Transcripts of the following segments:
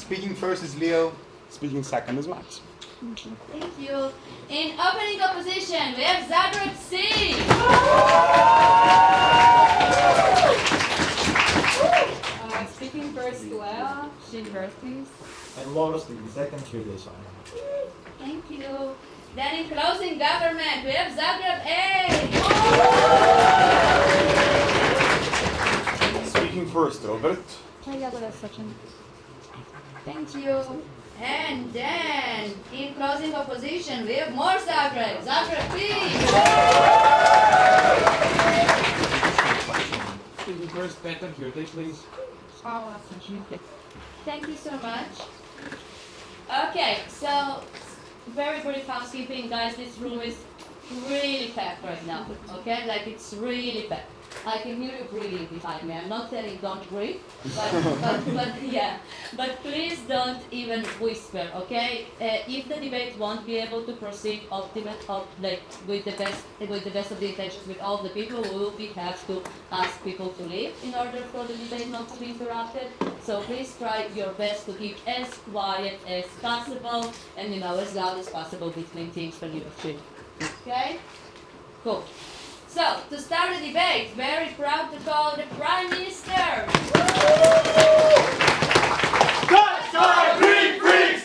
Speaking first is Leo. Speaking second is Max. Thank you. In opening opposition, we have Zagreb C. Speaking first, Lea. She first, please. And Laura speaking second, here they sign. Thank you. Then in closing government, we have Zagreb A. Speaking first, Robert. Thank you. And then in closing opposition, we have more Zagreb. Zagreb B. Speaking first, Peter, here they please. Thank you so much. Okay, so very brief housekeeping, guys. This room is really packed right now. Okay, like it's really packed. I can hear you breathing behind me. I'm not saying don't breathe, but yeah. But please don't even whisper, okay? If the debate won't be able to proceed with the best of the intentions with all the people, we will have to ask people to leave in order for the debate not to be interrupted. So please try your best to keep as quiet as possible and as loud as possible between teams when you shoot. Okay? Cool. So, to start the debate, very proud to call the Prime Minister. That's our Greek freaks!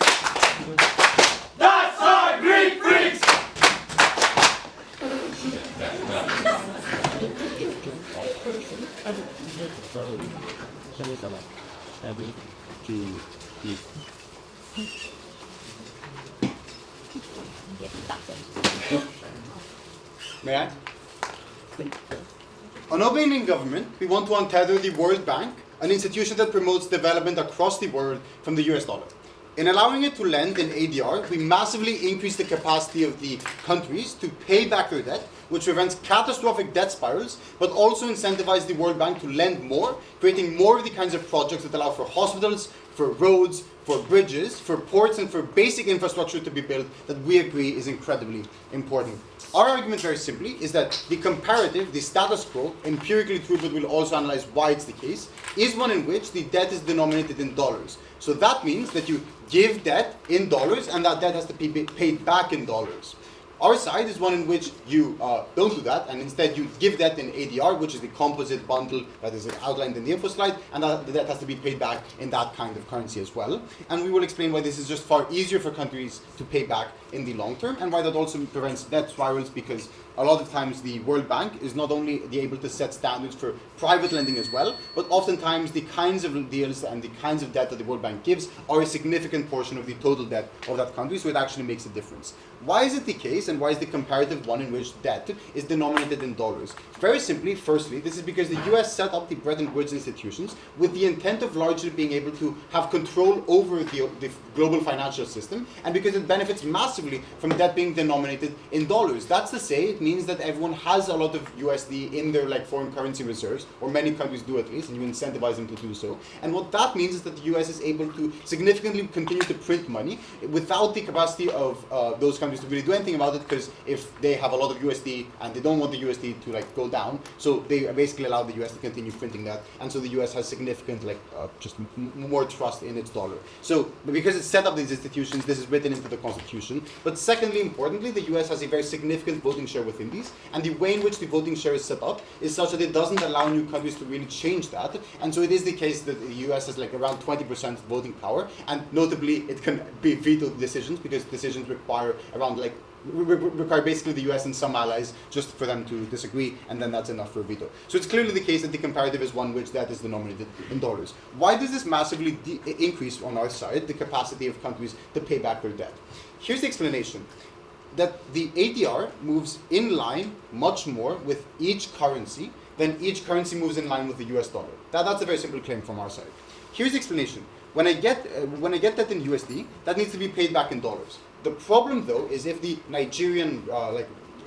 That's our Greek freaks! May I? On opening government, we want to untether the World Bank, an institution that promotes development across the world from the US dollar. In allowing it to lend in ADR, we massively increase the capacity of the countries to pay back their debt, which prevents catastrophic debt spirals, but also incentivizes the World Bank to lend more, creating more of the kinds of projects that allow for hospitals, for roads, for bridges, for ports, and for basic infrastructure to be built that we agree is incredibly important. Our argument, very simply, is that the comparative, the status quo, empirically true, but we'll also analyze why it's the case, is one in which the debt is denominated in dollars. So that means that you give debt in dollars, and that debt has to be paid back in dollars. Our side is one in which you don't do that, and instead you give that in ADR, which is the composite bundle that is outlined in the info slide, and that has to be paid back in that kind of currency as well. And we will explain why this is just far easier for countries to pay back in the long term, and why that also prevents debt spirals, because a lot of times the World Bank is not only able to set standards for private lending as well, but oftentimes the kinds of deals and the kinds of debt that the World Bank gives are a significant portion of the total debt of that country, so it actually makes a difference. Why is it the case, and why is the comparative one in which debt is denominated in dollars? Very simply, firstly, this is because the US set up the Bretton Woods institutions with the intent of largely being able to have control over the global financial system, and because it benefits massively from debt being denominated in dollars. That's to say, it means that everyone has a lot of USD in their foreign currency reserves, or many countries do at least, and you incentivize them to do so. And what that means is that the US is able to significantly continue to print money without the capacity of those countries to really do anything about it, because if they have a lot of USD and they don't want the USD to go down, so they basically allow the US to continue printing that, and so the US has significant just more trust in its dollar. So because it set up these institutions, this is written into the constitution. But secondly, importantly, the US has a very significant voting share within these, and the way in which the voting share is set up is such that it doesn't allow new countries to really change that. And so it is the case that the US has around 20% voting power, and notably it can be veto decisions, because decisions require around require basically the US and some allies just for them to disagree, and then that's enough for a veto. So it's clearly the case that the comparative is one which that is denominated in dollars. Why does this massively increase on our side the capacity of countries to pay back their debt? Here's the explanation. That the ADR moves in line much more with each currency than each currency moves in line with the US dollar. That's a very simple claim from our side. Here's the explanation. When I get that in USD, that needs to be paid back in dollars. The problem, though, is if the Nigerian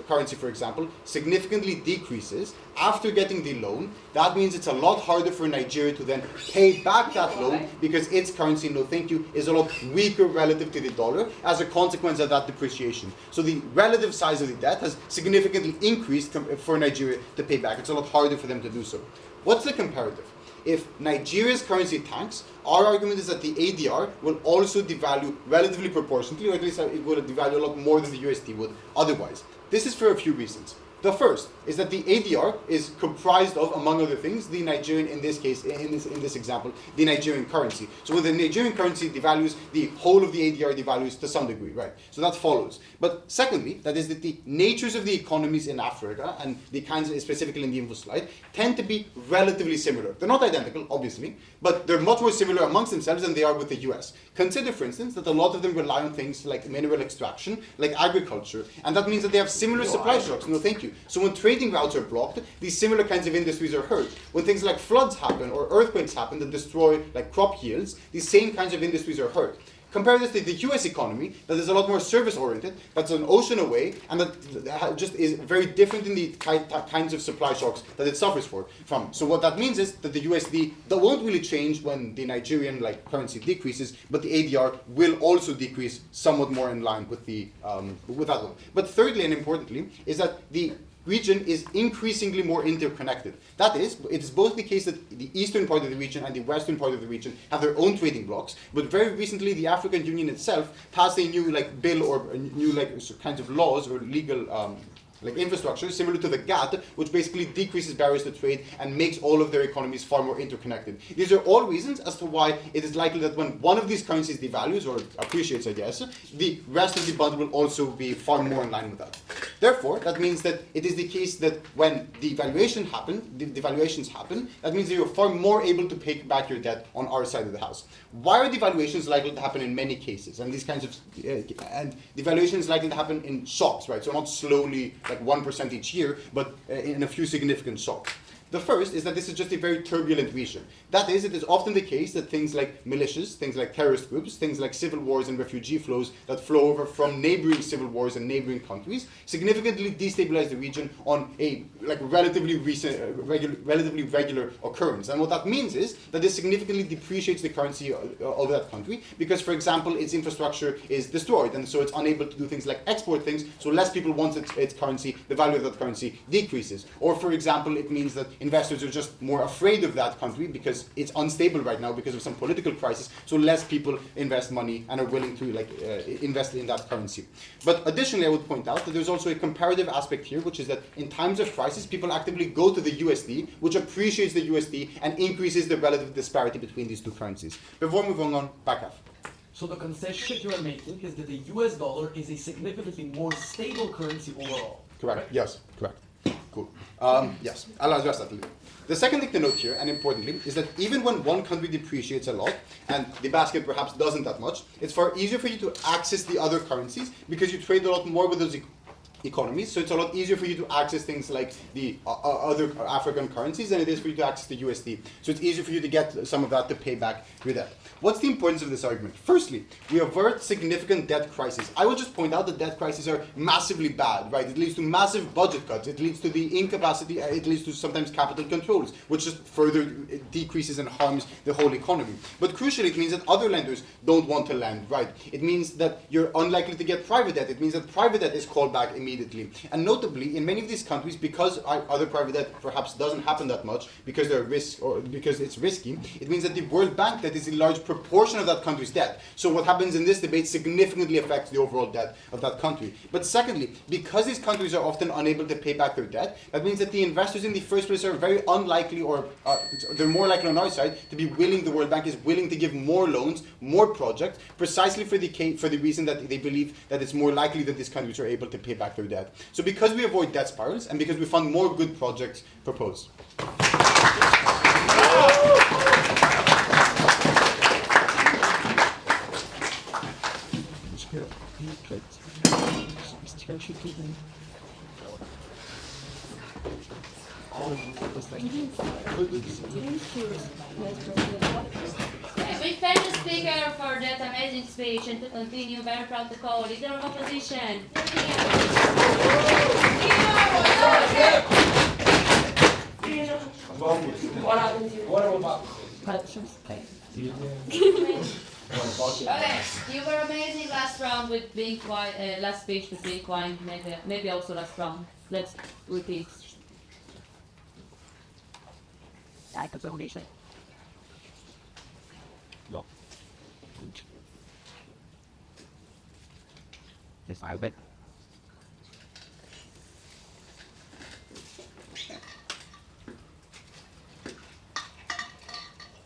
currency, for example, significantly decreases after getting the loan, that means it's a lot harder for Nigeria to then pay back that loan, because its currency, no thank you, is a lot weaker relative to the dollar as a consequence of that depreciation. So the relative size of the debt has significantly increased for Nigeria to pay back. It's a lot harder for them to do so. What's the comparative? if Nigeria's currency tanks, our argument is that the ADR will also devalue relatively proportionately, or at least it will devalue a lot more than the USD would otherwise. This is for a few reasons. The first is that the ADR is comprised of, among other things, the Nigerian, in this case, in this example, the Nigerian currency. So when the Nigerian currency devalues, the whole of the ADR devalues to some degree, right? So that follows. But secondly, that is that the natures of the economies in Africa, and the kinds specifically in the info slide, tend to be relatively similar. They're not identical, obviously, but they're much more similar amongst themselves than they are with the US. Consider, for instance, that a lot of them rely on things like mineral extraction, like agriculture, and that means that they have similar supply shocks. No, thank you. So when trading routes are blocked, these similar kinds of industries are hurt. When things like floods happen or earthquakes happen that destroy like crop yields, these same kinds of industries are hurt. Compare this to the US economy that is a lot more service-oriented, that's an ocean away, and that just is very different in the kinds of supply shocks that it suffers from. So what that means is that the USD that won't really change when the Nigerian currency decreases, but the ADR will also decrease somewhat more in line with with that one. But thirdly and importantly is that the region is increasingly more interconnected. That is, it is both the case that the eastern part of the region and the western part of the region have their own trading blocks, but very recently the African Union itself passed a new bill or a new kinds of laws or legal infrastructure similar to the GATT, which basically decreases barriers to trade and makes all of their economies far more interconnected. These are all reasons as to why it is likely that when one of these currencies devalues or appreciates, I guess, the rest of the bundle will also be far more in line with that. Therefore, that means that it is the case that when devaluations happen, that means that you're far more able to pay back your debt on our side of the house. Why are devaluations likely to happen in many cases? And these kinds of and devaluations likely to happen in shocks, right? So not slowly, 1% each year, but in a few significant shocks. The first is that this is just a very turbulent region. That is, it is often the case that things like militias, things like terrorist groups, things like civil wars and refugee flows that flow over from neighboring civil wars and neighboring countries significantly destabilize the region on a relatively regular occurrence. And what that means is that this significantly depreciates the currency of that country because, for example, its infrastructure is destroyed and so it's unable to do things like export things, so less people want its currency, the value of that currency decreases. Or, for example, it means that investors are just more afraid of that country because it's unstable right now because of some political crisis, so less people invest money and are willing to invest in that currency. But additionally, I would point out that there's also a comparative aspect here, which is that in times of crisis, people actively go to the USD, which appreciates the USD and increases the relative disparity between these two currencies. Before moving on, back up. So the concession you are making is that the US dollar is a significantly more stable currency overall. Correct. Right? Yes, correct. Cool. Yes, I'll address that later. The second thing to note here, and importantly, is that even when one country depreciates a lot, and the basket perhaps doesn't that much, it's far easier for you to access the other currencies because you trade a lot more with those economies, so it's a lot easier for you to access things like the other African currencies than it is for you to access the USD. So it's easier for you to get some of that to pay back your debt. What's the importance of this argument? Firstly, we avert significant debt crises. I will just point out that debt crises are massively bad, right? It leads to massive budget cuts. It leads to the incapacity, it leads to sometimes capital controls, which just further decreases and harms the whole economy. But crucially, it means that other lenders don't want to lend, right? It means that you're unlikely to get private debt. It means that private debt is called back immediately. And notably, in many of these countries, because other private debt perhaps doesn't happen that much, because they're risk or because it's risky, it means that the World Bank debt is a large proportion of that country's debt. So what happens in this debate significantly affects the overall debt of that country. But secondly, because these countries are often unable to pay back their debt, that means that the investors in the first place are very unlikely, or they're more likely on our side to be willing, the World Bank is willing to give more loans, more projects, precisely for the reason that they believe that it's more likely that these countries are able to pay back their debt. So because we avoid debt spirals and because we fund more good projects proposed. We thank the speaker for that amazing speech and to continue, very proud to call leader of opposition. Okay, you were amazing last round with being quiet, last speech with being quiet, maybe also last round. Let's repeat. Ja. Gut. Das war weg.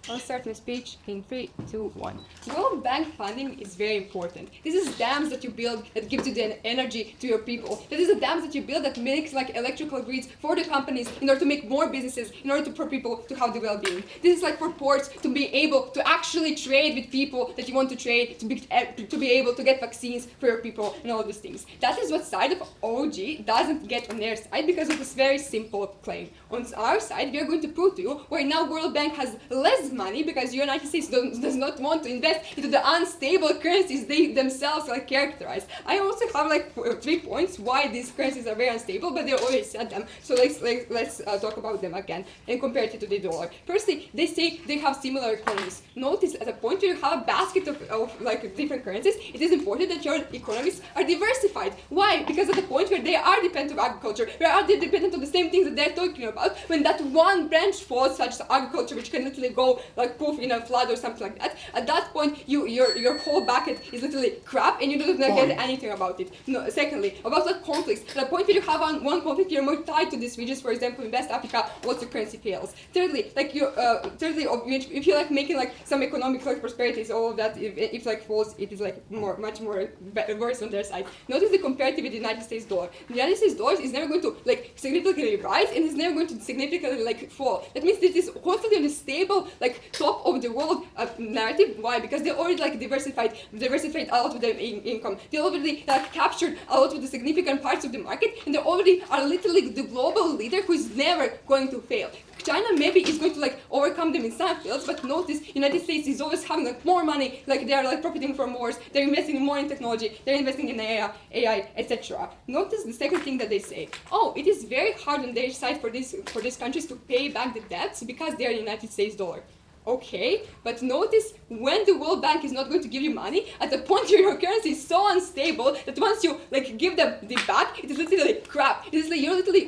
I'll start my speech in 3, 2, 1. World Bank funding is very important. This is dams that you build that gives you the energy to your people. This is the dams that you build that makes like electrical grids for the companies in order to make more businesses, in order for people to have the well-being. This is like for ports to be able to actually trade with people that you want to trade, to be able to get vaccines for your people and all these things. That is what side of OG doesn't get on their side because of this very simple claim. On our side, we are going to prove to you why now World Bank has less money because the United States does not want to invest into the unstable currencies they themselves like characterize. I also have like 3 points why these currencies are very unstable, but they already said them. So let's talk about them again and compare it to the dollar. Firstly, they say they have similar economies. Notice at a point where you have a basket of like different currencies, it is important that your economies are diversified. Why? Because at the point where they are dependent on agriculture, where are they dependent on the same things that they're talking about, when that one branch falls, such as agriculture, which can literally go like poof in a flood or something like that, at that point your whole bucket is literally crap and you don't get anything about it. No, secondly, about like conflicts, at the point where you have one conflict, you're more tied to these regions. For example, in West Africa, what's the currency fails. Thirdly, like if you're like making like some economic like prosperities, all of that, if like falls, it is like much more worse on their side. Notice the comparative with the United States dollar. The United States dollar is never going to like significantly rise and is never going to significantly like fall. That means this is constantly on a stable like top of the world narrative. Why? Because they already like diversified a lot of their income. They already like captured a lot of the significant parts of the market, and they already are literally the global leader who is never going to fail. China maybe is going to like overcome them in some fields, but notice United States is always having like more money, like they are like profiting from wars, they're investing more in technology, they're investing in AI, etc. Notice the second thing that they say. Oh, it is very hard on their side for these countries to pay back the debts because they are United States dollar. Okay, but notice when the World Bank is not going to give you money, at the point where your currency is so unstable that once you like give them the back, it is literally crap. It is like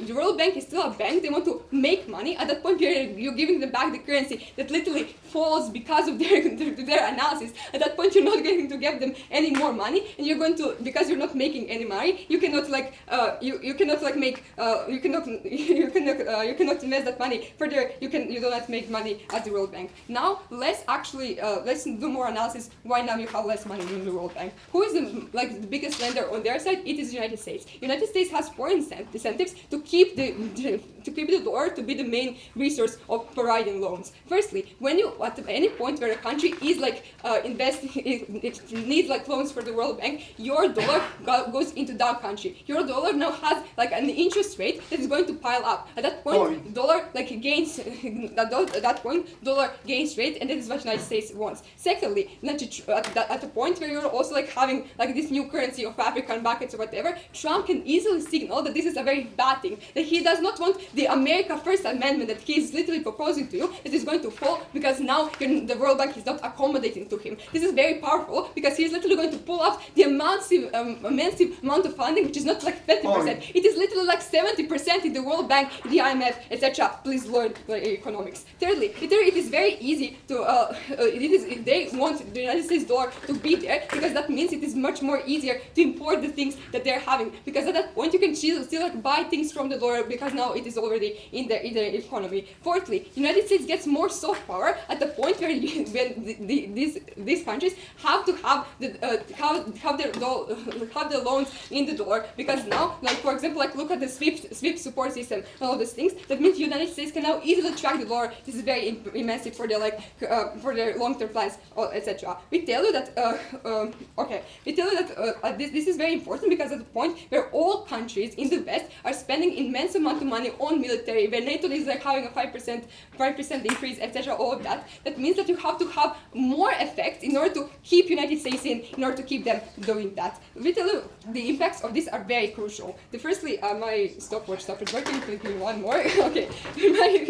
the World Bank is still a bank, they want to make money. At that point where you're giving them back the currency that literally falls because of their analysis, at that point you're not going to give them any more money, and you're going to, because you're not making any money, you cannot like you cannot invest that money further. You do not make money at the World Bank. Now let's do more analysis why now you have less money in the World Bank. Who is the biggest lender on their side? It is the United States. United States has foreign incentives to keep the dollar to be the main resource of providing loans. Firstly, when you at any point where a country is like investing, it needs like loans for the World Bank, your dollar goes into that country. Your dollar now has like an interest rate that is going to pile up. At that point, dollar like gains. At that point, dollar gains rate, and that is what the United States wants. Secondly, at the point where you're also like having like this new currency of African buckets or whatever, Trump can easily signal that this is a very bad thing, that he does not want the America First Amendment that he is literally proposing to you, that is going to fall because now the World Bank is not accommodating to him. This is very powerful because he is literally going to pull out the immense amount of funding, which is not like 50%. It is literally like 70% in the World Bank, the IMF, etc. Please learn economics. Thirdly, it is very easy to if they want the United States dollar to be there, because that means it is much more easier to import the things that they're having, because at that point you can still like buy things from the dollar because now it is already in their economy. Fourthly, United States gets more soft power at the point where these countries have to have their loans in the dollar, because now, like for example, like look at the SWIFT support system and all these things. That means the United States can now easily track the dollar. This is very immense for their for their long-term plans, etc. We tell you that this is very important, because at the point where all countries in the West are spending immense amount of money on military, where NATO is like having a 5% increase, etc. All of that, that means that you have to have more effect in order to keep United States in order to keep them doing that. We tell you the impacts of this are very crucial. Firstly, my stopwatch stopped working. Give me one more. Okay,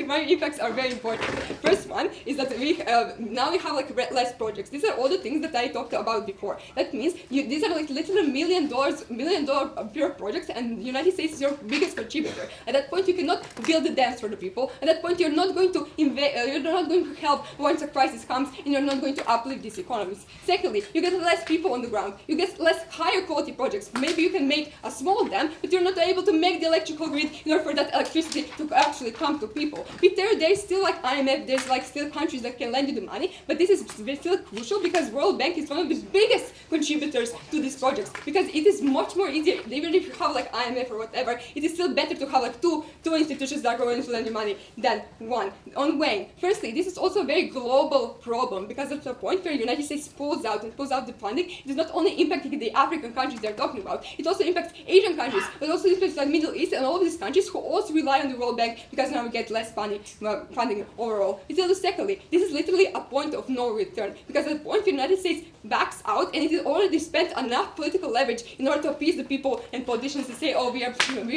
my impacts are very important. First one is is that now we have like less projects. These are all the things that I talked about before. That means these are like literally $1 million pure projects, and the United States is your biggest contributor. At that point, you cannot build the dams for the people. At that point, you're not going to you're not going to help once a crisis comes, and you're not going to uplift these economies. Secondly, you get less people on the ground. You get less higher quality projects. Maybe you can make a small dam, but you're not able to make the electrical grid in order for that electricity to actually come to people. There's still like IMF, there's like still countries that can lend you the money, but this is still crucial because World Bank is one of the biggest contributors to these projects, because it is much more easier, even if you have like IMF or whatever, it is still better to have like two institutions that are going to lend you money than one. On Wayne, firstly, this is also a very global problem, because at the point where the United States pulls out the funding, it is not only impacting the African countries they're talking about, it also impacts Asian countries, but also impacts the Middle East and all of these countries who also rely on the World Bank, because now we get less funding overall. Secondly, this is literally a point of no return, because at the point the United States backs out and it has already spent enough political leverage in order to appease the people and politicians to say, oh, we are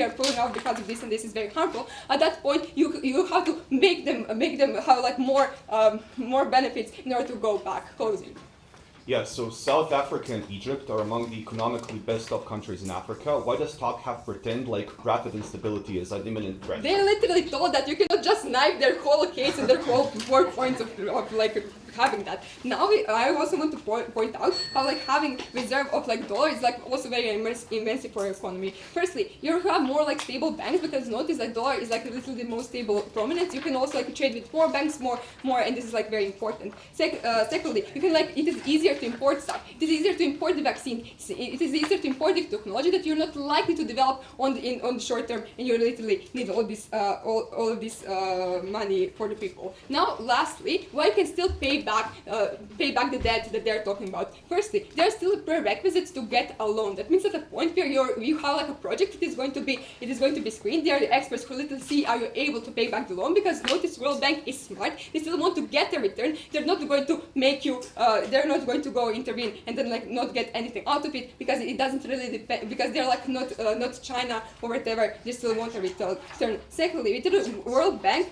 pulling out because of this and this is very harmful. At that point, you have to make them have like more benefits in order to go back. Closing. Yeah, so South Africa and Egypt are among the economically best off countries in Africa. Why does talk have pretend like rapid instability is an imminent threat? They literally told that you cannot just knife their whole case and their whole 4 points of like having that. Now I also want to point out how like having reserve of like dollar is like also very immense for your economy. Firstly, you have more like stable banks, because notice that dollar is like a little the most stable prominence. You can also like trade with more banks more, and this is like very important. Secondly, you can like it is easier to import stuff. It is easier to import the vaccine. It is easier to import the technology that you're not likely to develop on the short term, and you literally need all of this money for the people. Now, lastly, why you can still pay back the debt that they're talking about. Firstly, there are still prerequisites to get a loan. That means at the point where you have like a project, it is going to be screened. There are the experts who literally see are you able to pay back the loan, because notice World Bank is smart. They still want to get a return. They're not going to make you. They're not going to go intervene and then like not get anything out of it, because it doesn't really depend, because they're like not China or whatever. They still want a return. Secondly, with the World Bank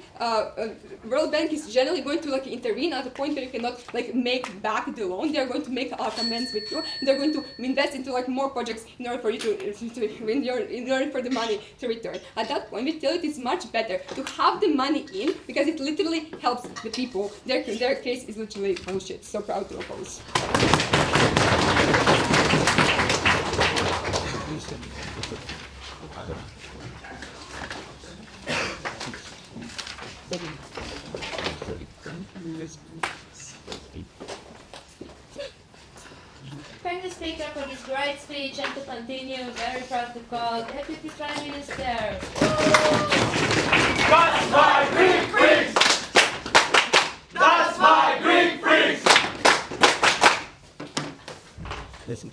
is generally going to like intervene at the point where you cannot like make back the loan. They're going to make amends with you. They're going to invest into like more projects in order for you in order for the money to return. At that point, we tell it is much better to have the money in, because it literally helps the people. Their case is literally bullshit. So proud to oppose. Thank the speaker for this great speech, and to continue, very proud to call Deputy Prime Minister. That's my Greek freaks! That's my Greek freaks! Listen.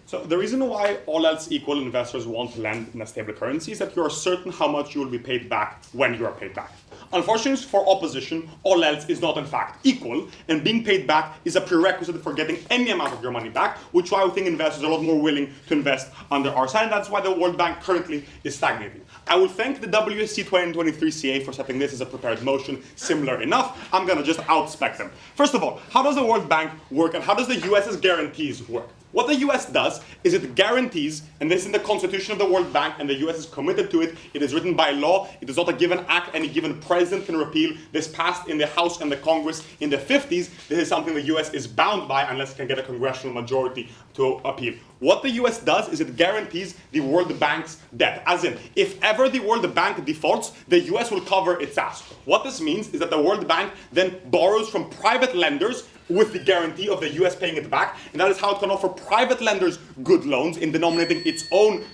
So the reason why all else equal investors want to lend in a stable currency is that you are certain how much you will be paid back when you are paid back. Unfortunately for opposition, all else is not in fact equal, and being paid back is a prerequisite for getting any amount of your money back, which is why I think investors are a lot more willing to invest under our side, and that's why the World Bank currently is stagnating. I will thank the WSC 2023 CA for setting this as a prepared motion, similar enough. I'm gonna just outspec them. First of all, how does the World Bank work, and how does the US's guarantees work? What the US does is it guarantees, and this is in the constitution of the World Bank, and the US is committed to it. It is written by law. It is not a given act any given president can repeal. This passed in the House and the Congress in the 50s. This is something the US is bound by unless it can get a congressional majority to appeal. What the US does is it guarantees the World Bank's debt. As in, if ever the World Bank defaults, the US will cover its ass. What this means is that the World Bank then borrows from private lenders with the guarantee of the US paying it back, and that is how it can offer private lenders good loans in denominating its own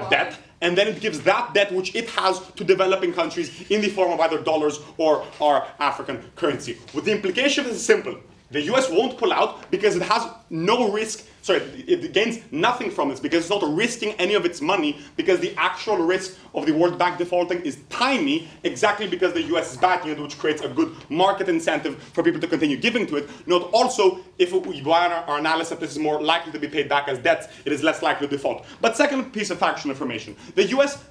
debt. and then it gives that debt which it has to developing countries in the form of either dollars or our African currency. With the implication is simple. The US won't pull out because it has no risk, it gains nothing from this because it's not risking any of its money because the actual risk of the World Bank defaulting is tiny exactly because the US is backing it, which creates a good market incentive for people to continue giving to it. Note also, if we buy our analysis that this is more likely to be paid back as debts, it is less likely to default. But second piece of factual information, the US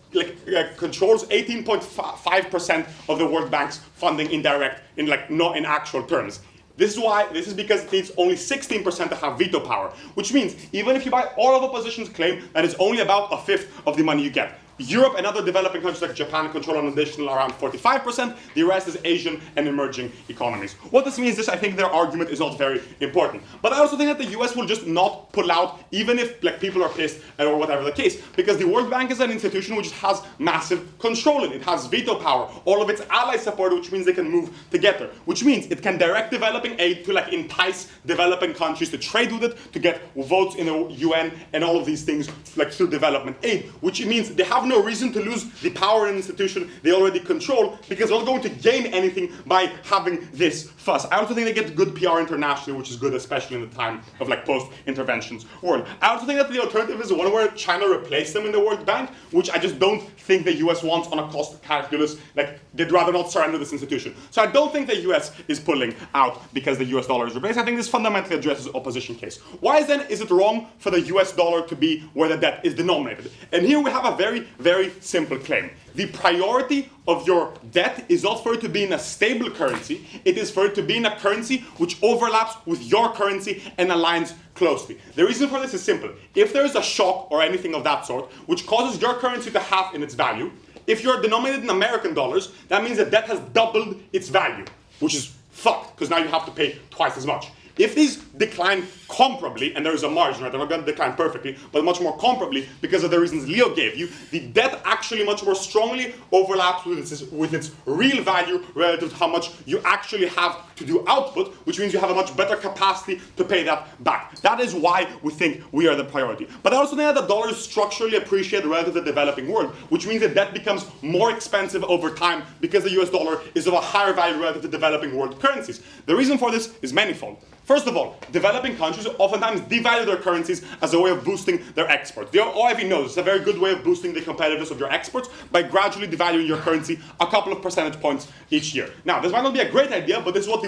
controls 18.5% of the World Bank's funding indirect, not in actual terms. This is because it needs only 16% to have veto power, which means even if you buy all of opposition's claim, that is only about a fifth of the money you get. Europe and other developing countries like Japan control an additional around 45%. The rest is Asian and emerging economies. What this means is I think their argument is not very important. But I also think that the US will just not pull out even if people are pissed or whatever the case. Because the World Bank is an institution which has massive control in it. It has veto power. All of its allies support it, which means they can move together. Which means it can direct developing aid to entice developing countries to trade with it, to get votes in the UN and all of these things through development aid. Which means they have no reason to lose the power in an institution they already control because they're not going to gain anything by having this fuss. I also think they get good PR internationally, which is good, especially in the time of post-interventions world. I also think that the alternative is one where China replaced them in the World Bank, which I just don't think the US wants on a cost calculus. They'd rather not surrender this institution. So I don't think the US is pulling out because the US dollar is replaced. I think this fundamentally addresses opposition case. Why then is it wrong for the US dollar to be where the debt is denominated? And here we have a very, very simple claim. The priority of your debt is not for it to be in a stable currency, it is for it to be in a currency which overlaps with your currency and aligns closely. The reason for this is simple. If there is a shock or anything of that sort, which causes your currency to halve in its value, if you're denominated in American dollars, that means the debt has doubled its value, which is fucked, because now you have to pay twice as much. If these decline comparably, and there is a margin, right? They're not going to decline perfectly, but much more comparably because of the reasons Leo gave you, the debt actually much more strongly overlaps with its real value relative to how much you actually have to do output, which means you have a much better capacity to pay that back. That is why we think we are the priority. But I also think that the dollar is structurally appreciated relative to the developing world, which means that debt becomes more expensive over time because the US dollar is of a higher value relative to developing world currencies. The reason for this is manifold. First of all, developing countries oftentimes devalue their currencies as a way of boosting their exports. The OIV knows it's a very good way of boosting the competitiveness of your exports by gradually devaluing your currency a couple of percentage points each year. Now, this might not be a great idea, but this is what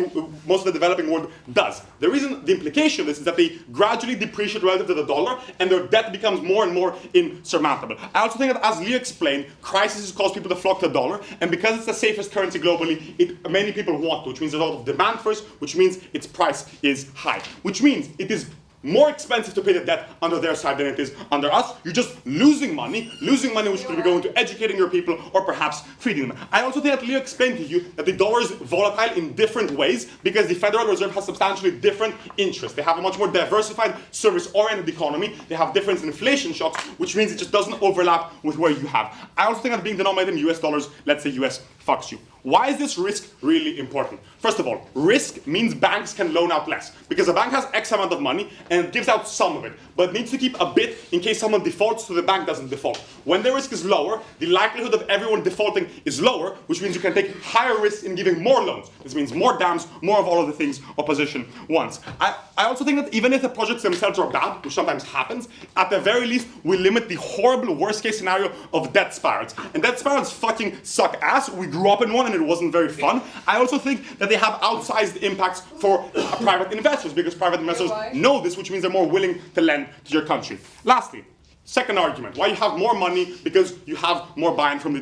most of the developing world does. The implication of this is that they gradually depreciate relative to the dollar and their debt becomes more and more insurmountable. I also think that, as Leo explained, crises cause people to flock to the dollar, and because it's the safest currency globally, many people want to, which means there's a lot of demand for it, which means its price is high, which means it is more expensive to pay the debt under their side than it is under us. You're just losing money which could be going to educating your people or perhaps feeding them. I also think that Leo explained to you that the dollar is volatile in different ways because the Federal Reserve has substantially different interests. They have a much more diversified service-oriented economy. They have different inflation shocks, which means it just doesn't overlap with where you have. I also think that being denominated in US dollars lets the US fucks you. Why is this risk really important? First of all, risk means banks can loan out less because a bank has X amount of money and it gives out some of it, but it needs to keep a bit in case someone defaults so the bank doesn't default. When the risk is lower, the likelihood of everyone defaulting is lower, which means you can take higher risks in giving more loans. This means more dams, more of all of the things opposition wants. I also think that even if the projects themselves are bad, which sometimes happens, at the very least, we limit the horrible worst case scenario of debt spirals. And debt spirals fucking suck ass. We grew up in one and it wasn't very fun. I also think that they have outsized impacts for private investors because private investors know this, which means they're more willing to lend to your country. Lastly, second argument, why you have more money because you have more buy-in from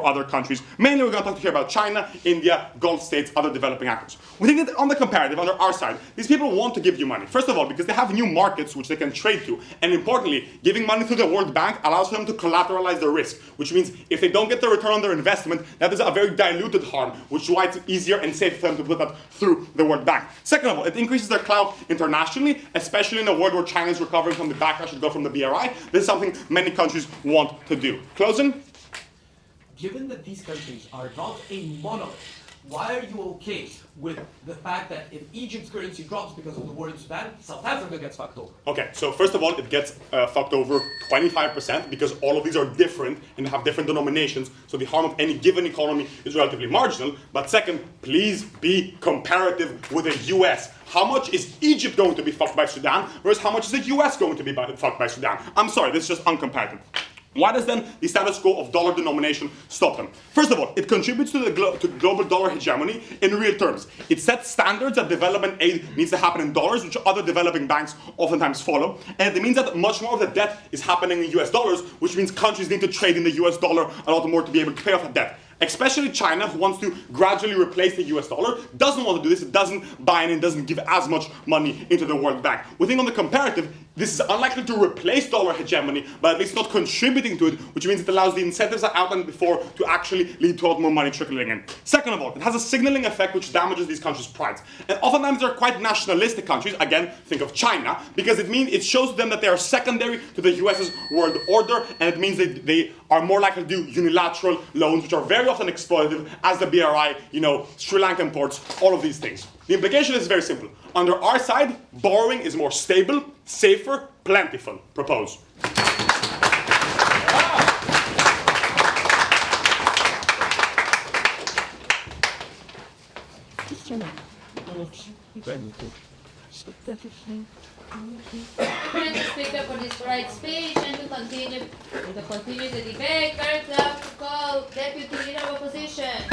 other countries. Mainly we're going to talk here about China, India, Gulf states, other developing actors. We think that on the comparative, under our side, these people want to give you money. First of all, because they have new markets which they can trade to. And importantly, giving money through the World Bank allows them to collateralize their risk, which means if they don't get the return on their investment, that is a very diluted harm, which is why it's easier and safer for them to put that through the World Bank. Second of all, it increases their clout internationally, especially in a world where China is recovering from the backlash that go from the BRI. This is something many countries want to do. Closing? Given that these countries are not a monolith, why are you okay with the fact that if Egypt's currency drops because of the war in Sudan, South Africa gets fucked over? Okay, so first of all, it gets fucked over 25% because all of these are different and have different denominations, so the harm of any given economy is relatively marginal. But second, please be comparative with the US. How much is Egypt going to be fucked by Sudan versus how much is the US going to be fucked by Sudan? I'm sorry, this is just uncomparative. Why does then the status quo of dollar denomination stop them? First of all, it contributes to the global dollar hegemony in real terms. It sets standards that development aid needs to happen in dollars, which other developing banks oftentimes follow. And it means that much more of the debt is happening in US dollars, which means countries need to trade in the US dollar a lot more to be able to pay off that debt. Especially China, who wants to gradually replace the US dollar, doesn't want to do this. It doesn't buy in and doesn't give as much money into the World Bank. We think on the comparative, this is unlikely to replace dollar hegemony, but at least not contributing to it, which means it allows the incentives I outlined before to actually lead to a lot more money trickling in. Second of all, it has a signaling effect which damages these countries' prides. And oftentimes they're quite nationalistic countries, again, think of China, because it shows them that they are secondary to the US's world order, and it means they are more likely to do unilateral loans, which are very often exploitative, as the BRI, Sri Lankan ports, all of these things. The implication is very simple. Under our side, borrowing is more stable, safer, plentiful. Propose. Thank you, Speaker, for this great speech, and to continue the debate, very glad to call Deputy Leader of Opposition.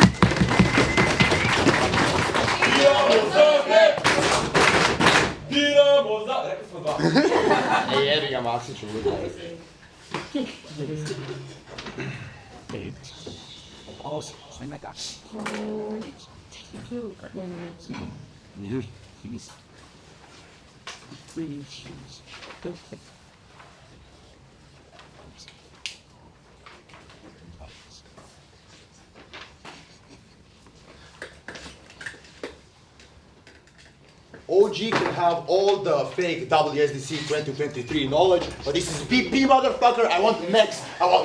OG can have all the fake WSDC 2023 knowledge, but this is PP, motherfucker. I want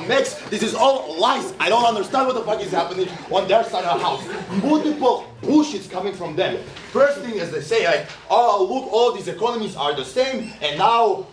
MEX. This is all lies. I don't understand what the fuck is happening on their side of the house. Multiple bullshits coming from them. First thing is they say like, oh look, all these economies are the same, and now,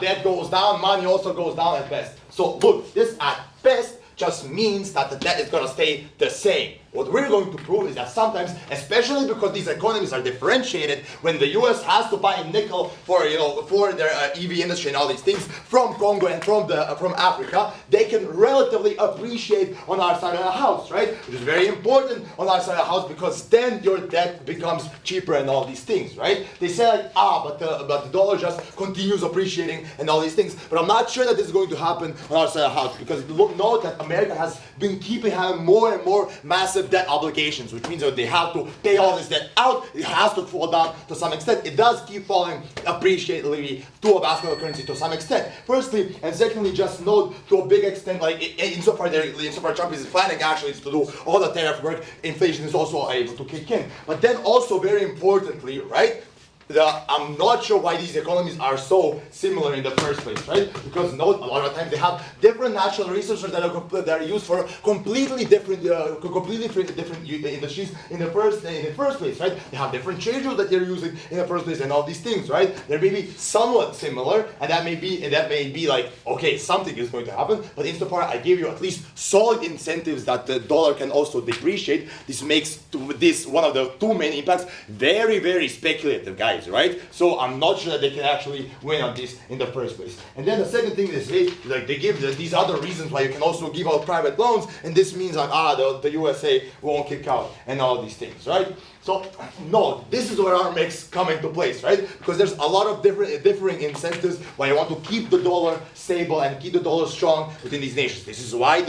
debt goes down, money also goes down at best. So look, this at best just means that the debt is gonna stay the same. What we're going to prove is that sometimes, especially because these economies are differentiated, when the US has to buy nickel for their EV industry and all these things from Congo and from Africa, they can relatively appreciate on our side of the house, right? Which is very important on our side of the house because then your debt becomes cheaper and all these things, right? They say like, but the dollar just continues appreciating and all these things. But I'm not sure that this is going to happen on our side of the house because note that America has been having more and more massive debt obligations, which means that they have to pay all this debt out. It has to fall down to some extent. It does keep falling appreciatively to a basket of currency to some extent. Firstly, and secondly, just note to a big extent, like insofar Trump is planning actually to do all the tariff work, inflation is also able to kick in. But then also very importantly, right? I'm not sure why these economies are so similar in the first place, right? Because note, a lot of times they have different natural resources that are used for completely different industries in the first place, right? They have different trade routes that they're using in the first place, and all these things, right? They may be somewhat similar, and that may be like, okay, something is going to happen. But insofar I give you at least solid incentives that the dollar can also depreciate, this makes this one of the two main impacts very, very speculative, guys. Right? So I'm not sure that they can actually win on this in the first place. And then the second thing they say, like they give these other reasons why you can also give out private loans, and this means like the USA won't kick out and all these things, right? So no, this is where our mix come into place, right? Because there's a lot of differing incentives why you want to keep the dollar stable and keep the dollar strong within these nations. This is why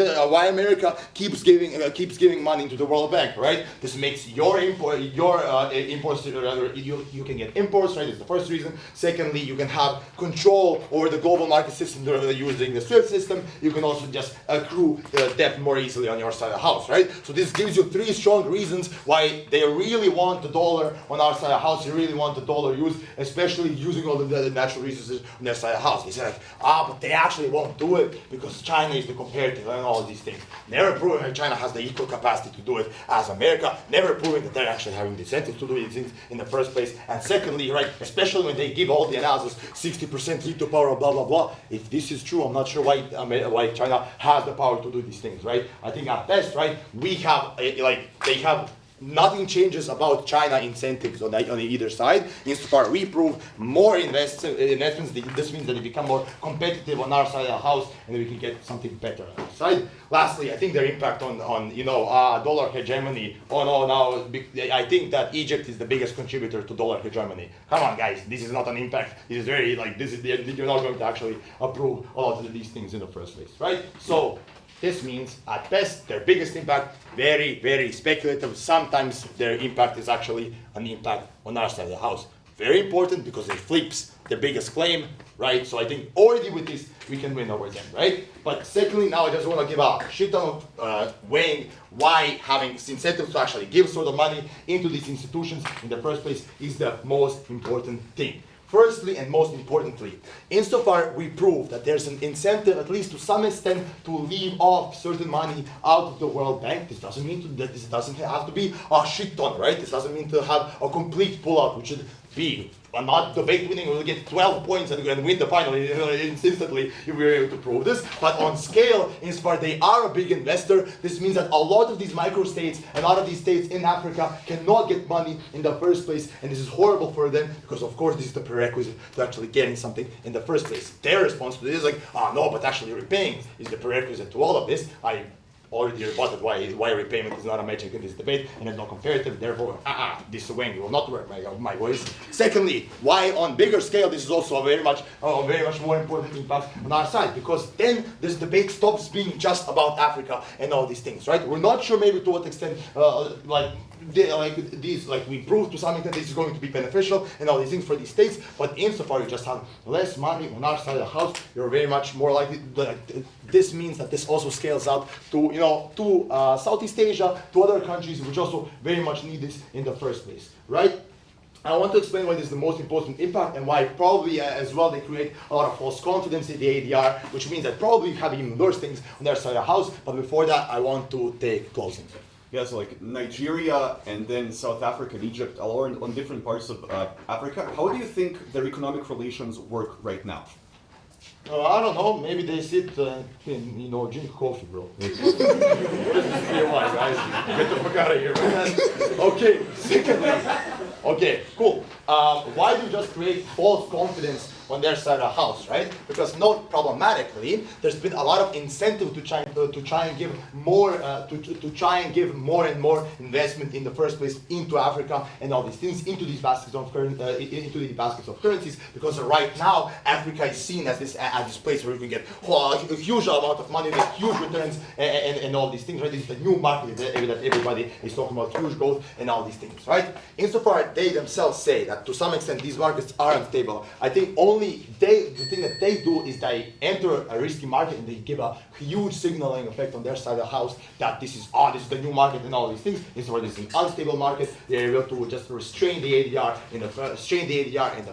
America keeps giving money to the World Bank, right? This makes your imports rather you can get imports, right? It's the first reason. Secondly, you can have control over the global market system using the SWIFT system. You can also just accrue debt more easily on your side of the house, right? So this gives you three strong reasons why they really really want the dollar on our side of the house, you really want the dollar used, especially using all the natural resources on their side of the house. They say like, but they actually won't do it because China is the comparative and all these things. Never proving that China has the equal capacity to do it as America, never proving that they're actually having the incentive to do these things in the first place. And secondly, right, especially when they give all the analysis, 60% heat to power, blah, blah, blah. If this is true, I'm not sure why China has the power to do these things, right? I think at best, right, we have, they have, nothing changes about China incentives on either side. Insofar we prove more investments, this means that they become more competitive on our side of the house and we can get something better on our side. Lastly, I think their impact on dollar hegemony. Oh no, now I think that Egypt is the biggest contributor to dollar hegemony. Come on guys, this is not an impact. This is very, you're not going to actually approve a lot of these things in the first place, right? So this means, at best, their biggest impact, very, very speculative. Sometimes their impact is actually an impact on our side of the house. Very important because it flips the biggest claim, right? So I think already with this, we can win over them, right? But secondly, now I just want to give a shit ton of weighing why having incentives to actually give sort of money into these institutions in the first place is the most important thing. Firstly and most importantly, insofar we prove that there's an incentive, at least to some extent, to leave off certain money out of the World Bank. This doesn't mean that this doesn't have to be a shit ton, right? This doesn't mean to have a complete pullout, which should be not debate winning. We'll get 12 points and win the final instantly if we're able to prove this. But on scale, insofar they are a big investor, this means that a lot of these microstates and a lot of these states in Africa cannot get money in the first place, and this is horrible for them because of course this is the prerequisite to actually getting something in the first place. Their response to this is like, no, but actually repaying is the prerequisite to all of this. I already rebutted why repayment is not a metric in this debate and it's not comparative, therefore this way will not work, my boys. Secondly, why on bigger scale this is also a very much more important impact on our side, because then this debate stops being just about Africa and all these things, right? We're not sure maybe to what extent we proved to some extent this is going to be beneficial and all these things for these states, but insofar you just have less money on our side of the house, you're very much more likely, this means that this also scales out to Southeast Asia, to other countries which also very much need this in the first place, right? I want to explain why this is the most important impact and why probably as well they create a lot of false confidence in the ADR, which means that probably you have even worse things on their side of the house. But before that, I want to take closing. Yeah, so like Nigeria and then South Africa and Egypt are on different parts of Africa. How do you think their economic relations work right now? I don't know, maybe they sit and drink coffee, bro. What is this TMI, guys? Get the fuck out of here, man. Okay, secondly, okay, cool. Why do you just create false confidence on their side of the house, right? Because not problematically, there's been a lot of incentive to try and give more and more investment in the first place into Africa and all these things, into these baskets of currencies, because right now Africa is seen as this place where you can get a huge amount of money, make huge returns, and all these things, right? This is the new market that everybody is talking about, huge growth and all these things, right? Insofar they themselves say that to some extent these markets are unstable, I think only the thing that they do is they enter a risky market and they give a huge signaling effect on their side of the house that this is the new market and all these things. This is where this is an unstable market. They're able to just restrain the ADR in the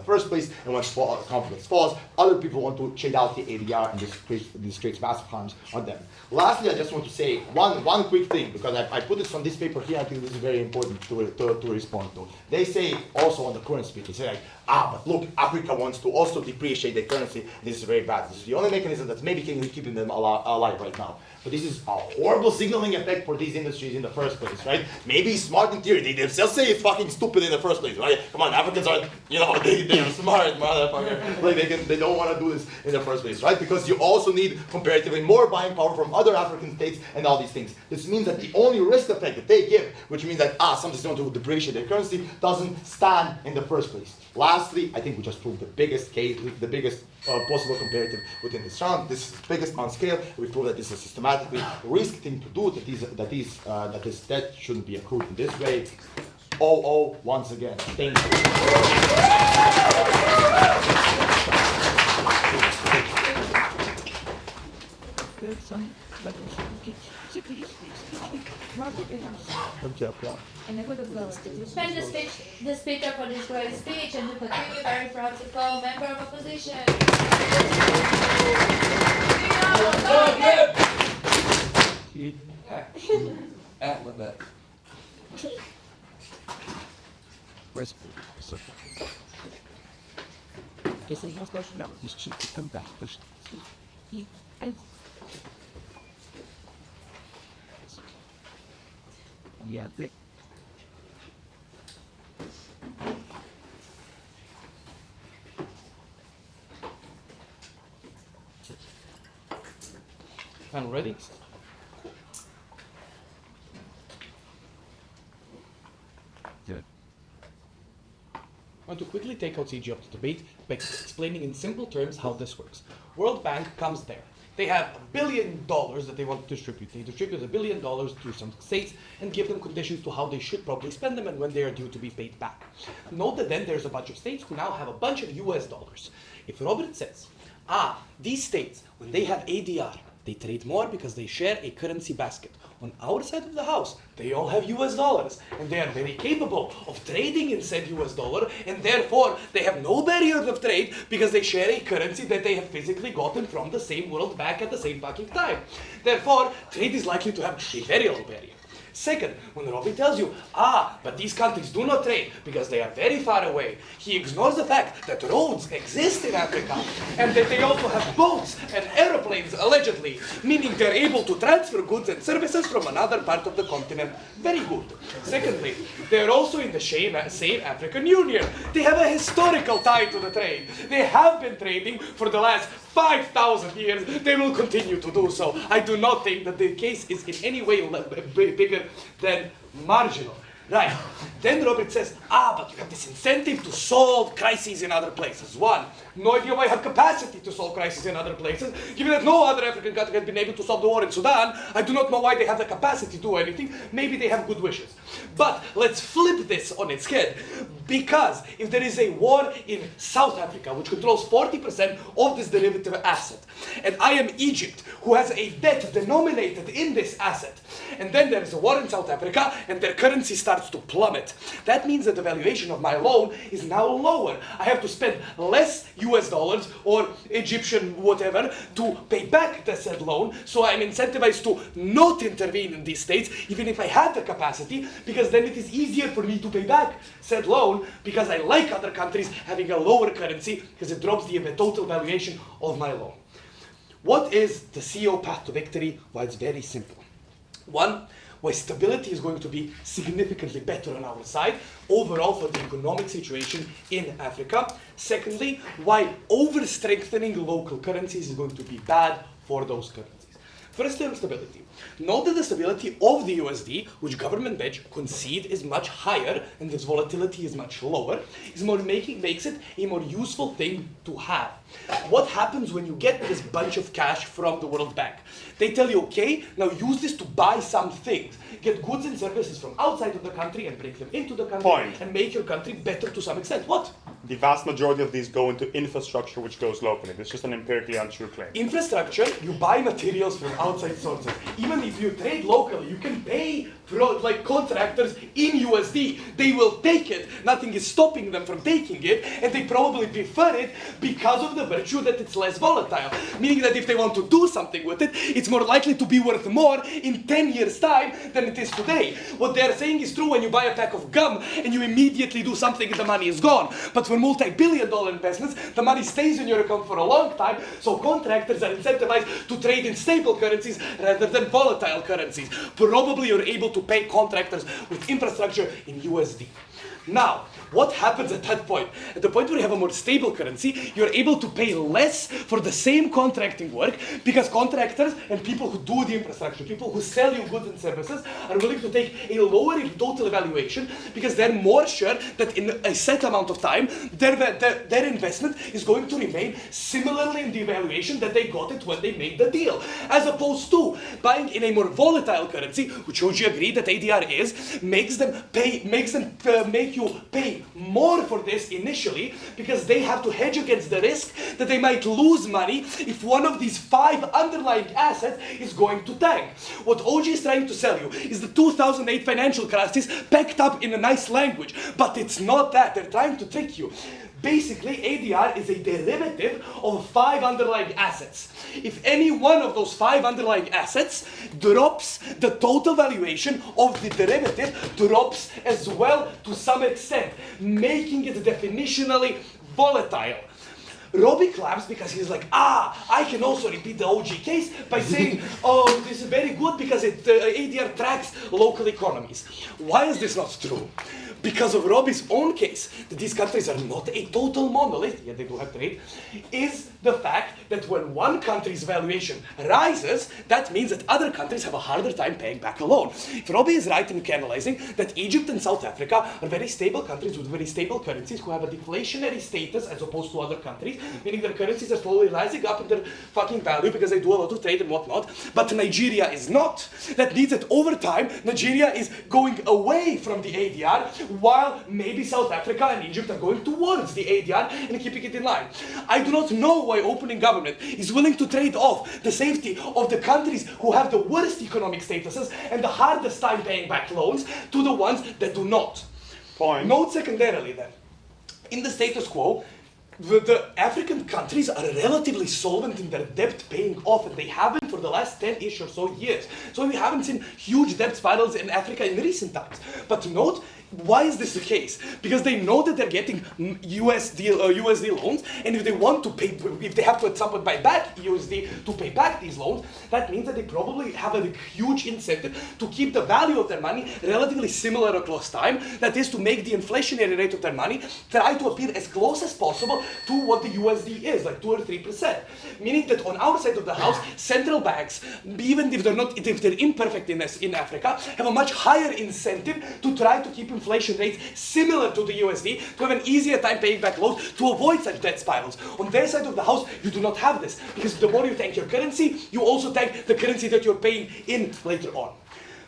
first place, and when confidence falls, other people want to trade out the ADR, and this creates massive harms on them. Lastly, I just want to say one quick thing, because I put this on this paper here. I think this is very important to respond to. They say also on the currency speech, they say like, but look, Africa wants to also depreciate their currency. This is very bad. This is the only mechanism that's maybe keeping them alive right now. But this is a horrible signaling effect for these industries in the first place, right? Maybe smart in theory. They themselves say it's fucking stupid in the first place, right? Come on, Africans are, they are smart, motherfucker. Like they don't want to do this in the first place, right? Because you also need comparatively more buying power from other African states and all these things. This means that the only risk effect that they give, which means that something's going to depreciate their currency, doesn't stand in the first place. Lastly, I think we just proved the biggest case, the biggest possible comparative within this round. This is the biggest on scale. We prove that this is a systematically risky thing to do. That this debt shouldn't be accrued in this way. Once again, thank you. Good job. Thank the speaker for this great speech, and we continue very proud to call member of opposition. Where's is he supposed to know? He's cheap to come back. Yeah, And ready? Good. I want to quickly take out CG of the debate by explaining in simple terms how this works. World Bank comes there. They have $1 billion that they want to distribute. They distribute $1 billion to some states and give them conditions to how they should probably spend them and when they are due to be paid back. Note that then there's a bunch of states who now have a bunch of US dollars. If Robert says, these states, when they have ADR, they trade more because they share a currency basket. On our side of the house, they all have US dollars, and they are very capable of trading in said US dollar, and therefore they have no barriers of trade because they share a currency that they have physically gotten from the same World Bank at the same fucking time. Therefore, trade is likely to have a very low barrier. Second, when Robbie tells you, but these countries do not trade because they are very far away, he ignores the fact that roads exist in Africa and that they also have boats and aeroplanes, allegedly, meaning they're able to transfer goods and services from another part of the continent. Very good. Secondly, they're also in the same African Union. They have a historical tie to the trade. They have been trading for the last 5,000 years. They will continue to do so. I do not think that the case is in any way bigger than marginal. Right. Then Robert says, but you have this incentive to solve crises in other places. One, no idea why you have capacity to solve crises in other places. Given that no other African country has been able to solve the war in Sudan, I do not know why they have the capacity to do anything. Maybe they have good wishes. But let's flip this on its head. Because if there is a war in South Africa, which controls 40% of this derivative asset, and I am Egypt, who has a debt denominated in this asset, and then there is a war in South Africa, and their currency starts to plummet, that means that the valuation of my loan is now lower. I have to spend less US dollars or Egyptian whatever to pay back the said loan, so I'm incentivized to not intervene in these states, even if I had the capacity, because then it is easier for me to pay back said loan, because I like other countries having a lower currency, because it drops the total valuation of my loan. What is the CEO path to victory? Well, it's very simple. One, where stability is going to be significantly better on our side, overall for the economic situation in Africa. Secondly, why over-strengthening local currencies is going to be bad for those currencies. Firstly, on stability. Note that the stability of the USD, which government pledge concede is much higher and its volatility is much lower, makes it a more useful thing to have. What happens when you get this bunch of cash from the World Bank? They tell you, okay, now use this to buy some things. Get goods and services from outside of the country and bring them into the country and make your country better to some extent. What? The vast majority of these go into infrastructure which goes locally. It's just an empirically untrue claim. Infrastructure, you buy materials from outside sources. Even if you trade locally, you can pay contractors in USD. They will take it. Nothing is stopping them from taking it, and they probably prefer it because of the virtue that it's less volatile. Meaning that if they want to do something with it, it's more likely to be worth more in 10 years' time than it is today. What they're saying is true when you buy a pack of gum and you immediately do something and the money is gone. But for multi-billion-dollar investments, the money stays in your account for a long time, so contractors are incentivized to trade in stable currencies rather than volatile currencies. Probably you're able to pay contractors with infrastructure in USD. Now, what happens at that point? At the point where you have a more stable currency, you're able to pay less for the same contracting work because contractors and people who do the infrastructure, people who sell you goods and services, are willing to take a lower total valuation because they're more sure that in a set amount of time, their investment is going to remain similarly in the valuation that they got it when they made the deal. As opposed to buying in a more volatile currency, which would you agree that ADR is, makes them make make you pay more for this initially because they have to hedge against the risk that they might lose money if one of these 5 underlying assets is going to tank. What OG is trying to sell you is the 2008 financial crisis packed up in a nice language, but it's not that. They're trying to trick you. Basically, ADR is a derivative of 5 underlying assets. If any one of those 5 underlying assets drops, the total valuation of the derivative drops as well to some extent, making it definitionally volatile. Robbie claps because he's like, I can also repeat the OG case by saying, oh, this is very good because ADR tracks local economies. Why is this not true? Because of Robbie's own case, that these countries are not a total monolith, yet they do have trade, is the fact that when one country's valuation rises, that means that other countries have a harder time paying back a loan. If Robbie is right in analyzing that Egypt and South Africa are very stable countries with very stable currencies who have a deflationary status as opposed to other countries, meaning their currencies are slowly rising up in their fucking value because they do a lot of trade and whatnot, but Nigeria is not. That means that over time, Nigeria is going away from the ADR, while maybe South Africa and Egypt are going towards the ADR and keeping it in line. I do not know why opening government is willing to trade off the safety of the countries who have the worst economic statuses and the hardest time paying back loans to the ones that do not. Point. Note secondarily then, in the status quo, the African countries are relatively solvent in their debt paying off, and they haven't for the last 10-ish or so years. So we haven't seen huge debt spirals in Africa in recent times. But note, why is this the case? Because they know that they're getting USD loans, and if they want to pay, if they have to at some point buy back USD to pay back these loans, that means that they probably have a huge incentive to keep the value of their money relatively similar across time. That is to make the inflationary rate of their money try to appear as close as possible to what the USD is, like 2 or 3%. Meaning that on our side of the house, central banks, even if they're imperfect in Africa, have a much higher incentive to try to keep inflation rates similar to the USD, to have an easier time paying back loans, to avoid such debt spirals. On their side of the house, you do not have this, because the more you tank your currency, you also tank the currency that you're paying in later on.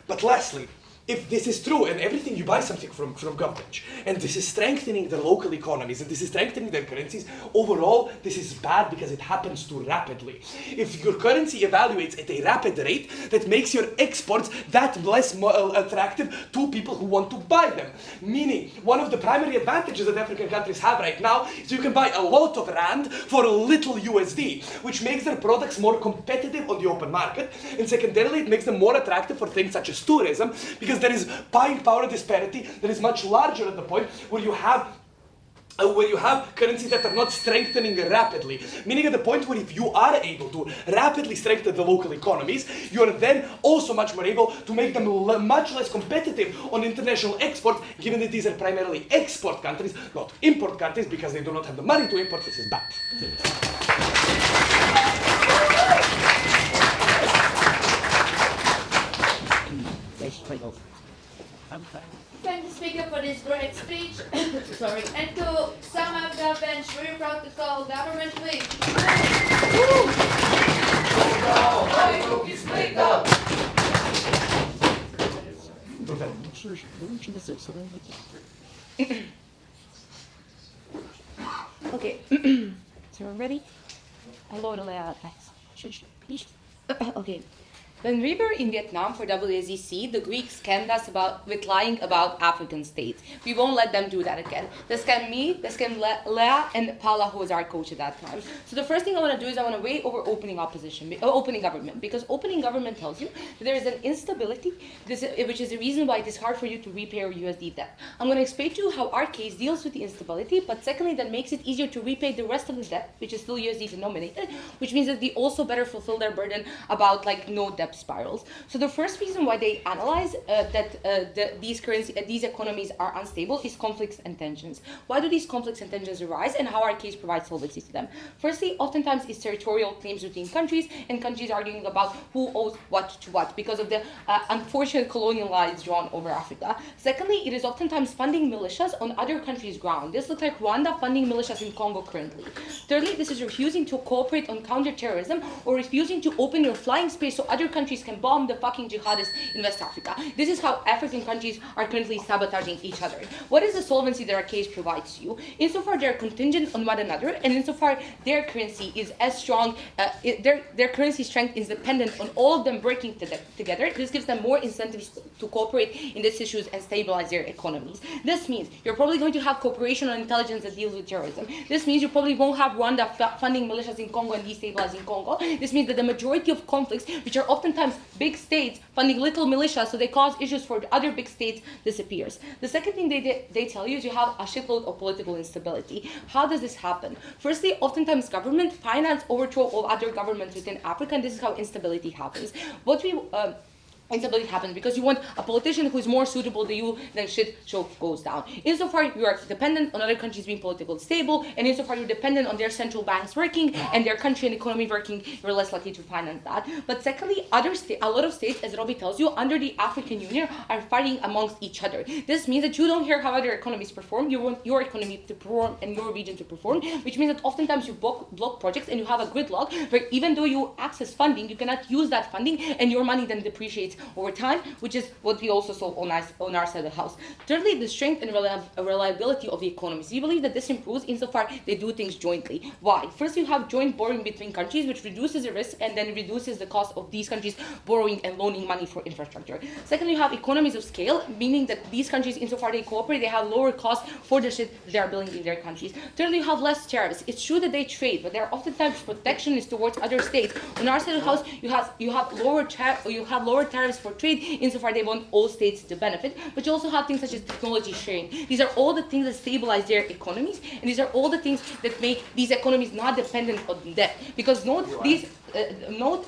But lastly, if this is true, and everything you buy something from government, and this is strengthening their local economies, and this is strengthening their currencies, overall, this is bad because it happens too rapidly. If your currency evaluates at a rapid rate, that makes your exports that less attractive to people who want to buy them. Meaning, one of the primary advantages that African countries have right now is you can buy a lot of rand for a little USD, which makes their products more competitive on the open market, and secondarily, it makes them more attractive for things such as tourism, because there is buying power disparity that is much larger at the point where you have currencies that are not strengthening rapidly. Meaning at the point where if you are able to rapidly strengthen the local economies, you are then also much more able to make them much less competitive on international exports, given that these are primarily export countries, not import countries, because they do not have the money to import. This is bad. Thank the speaker for this great speech. Sorry. And to sum up the bench, very proud to call government, please. Okay. So we're ready? Hello, guys. Okay. When we were in Vietnam for WSEC, the Greeks scammed us with lying about African states. We won't let them do that again. They scammed me, they scammed Lea and Paula, who was our coach at that time. So the first thing I want to do is I want to weigh over opening government, because opening government tells you that there is an instability, which is the reason why it is hard for you to repay your USD debt. I'm going to explain to you how our case deals with the instability, but secondly, that makes it easier to repay the rest of the debt, which is still USD denominated, which means that they also better fulfill their burden about like no debt spirals. So the first reason why they analyze these economies are unstable is conflicts and tensions. Why do these conflicts and tensions arise, and how our case provides solvency to them? Firstly, oftentimes it's territorial claims between countries, and countries arguing about who owes what to what because of the unfortunate colonial lines drawn over Africa. Secondly, it is oftentimes funding militias on other countries' ground. This looks like Rwanda funding militias in Congo currently. Thirdly, this is refusing to cooperate on counterterrorism or refusing to open your flying space so other countries can bomb the fucking jihadists in West Africa. This is how African countries are currently sabotaging each other. What is the solvency that our case provides you? Insofar they are contingent on one another, and insofar their currency is as strong, their currency strength is dependent on all of them working together. This gives them more incentives to cooperate in these issues and stabilize their economies. This means you're probably going to have cooperation on intelligence that deals with terrorism. This means you probably won't have Rwanda funding militias in Congo and destabilizing Congo. This means that the majority of conflicts, which are oftentimes big states funding little militias so they cause issues for the other big states, disappears. The second thing they tell you is you have a shitload of political instability. How does this happen? Firstly, oftentimes government finance overthrow of other governments within Africa, and this is how instability happens. Instability happens because you want a politician who is more suitable to you, then shit show goes down. Insofar you are dependent on other countries being politically stable, and insofar you're dependent on their central banks working and their country and economy working, you're less likely to finance that. But secondly, a lot of states, as Robbie tells you, under the African Union are fighting amongst each other. This means that you don't hear how other economies perform, you want your economy to perform and your region to perform, which means that oftentimes you block projects and you have a gridlock where even though you access funding, you cannot use that funding and your money then depreciates over time, which is what we also saw on our side of the house. Thirdly, the strength and reliability of the economies. We believe that this improves insofar they do things jointly. Why? First, you have joint borrowing between countries, which reduces the risk and then reduces the cost of these countries borrowing and loaning money for infrastructure. Second, you have economies of scale, meaning that these countries, insofar they cooperate, they have lower costs for the shit they are building in their countries. Thirdly, you have less tariffs. It's true that they trade, but they're oftentimes protectionist towards other states. On our side of the house, you have lower tariffs for trade, insofar they want all states to benefit, but you also have things such as technology sharing. These are all the things that stabilize their economies, and these are all the things that make these economies not dependent on debt. Because note,